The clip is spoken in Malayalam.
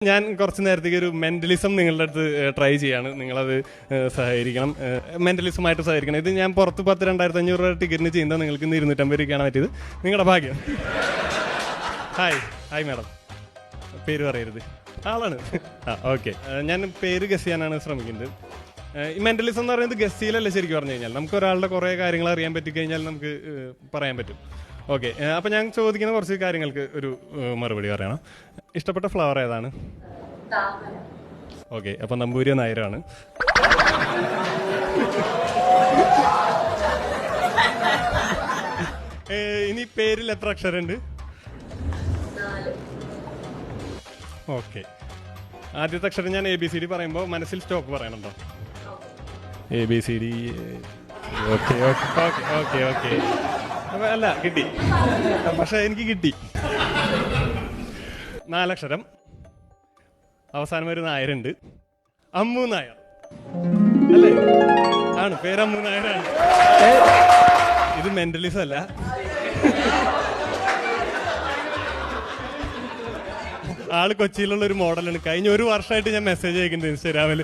ഞാൻ കുറച്ച് നേരത്തേക്ക് ഒരു മെന്റലിസം നിങ്ങളുടെ അടുത്ത് ട്രൈ ചെയ്യാണ്. നിങ്ങളത് സഹകരിക്കണം, മെന്റലിസമായിട്ട് സഹകരിക്കണം. ഇത് ഞാൻ പുറത്ത് 2,500 രൂപ ടിക്കറ്റിന് ചെയ്യുന്നത് നിങ്ങൾക്ക് ഇന്ന് 250 രൂപയ്ക്കാണ് പറ്റിയത്. നിങ്ങളുടെ ഭാഗ്യം. ഹായ് മാഡം, പേര് പറയരുത്, ആളാണ്. ഓക്കെ, ഞാൻ പേര് ഗസ് ചെയ്യാനാണ് ശ്രമിക്കുന്നത്. ഈ മെന്റലിസം എന്ന് പറയുന്നത് ഗസ് ചെയ്യലല്ല. ശരിക്കും പറഞ്ഞു കഴിഞ്ഞാൽ നമുക്ക് ഒരാളുടെ കുറേ കാര്യങ്ങൾ അറിയാൻ പറ്റിക്കഴിഞ്ഞാൽ നമുക്ക് പറയാൻ പറ്റും. ഓക്കെ, അപ്പം ഞാൻ ചോദിക്കുന്ന കുറച്ച് കാര്യങ്ങൾക്ക് ഒരു മറുപടി പറയണം. ഇഷ്ടപ്പെട്ട ഫ്ലവർ ഏതാണ്? ഓക്കെ, അപ്പം നമ്പൂരി നായരാണ്. ഇനി പേരിൽ എത്ര അക്ഷരമുണ്ട്? ഓക്കെ, ആദ്യത്തെ അക്ഷരം ഞാൻ ABCD പറയുമ്പോൾ മനസ്സിൽ സ്റ്റോപ്പ് പറയണുണ്ടോ? ABCD. Okay okay okay okay. അപ്പൊ അല്ല, കിട്ടി, പക്ഷെ എനിക്ക് കിട്ടി. 4 അക്ഷരം, അവസാനം ഒരു നായരുണ്ട്. അമ്മു നായർ അല്ലേ? ആണ്, പേര് അമ്മു നായരാണ്. ഇത് മെന്റലിസം അല്ല. ആള് കൊച്ചിയിലുള്ള ഒരു മോഡലാണ്. കഴിഞ്ഞ 1 വർഷമായിട്ട് ഞാൻ മെസ്സേജ് അയക്കുന്നുണ്ട് ഇൻസ്റ്റാഗ്രാമിൽ.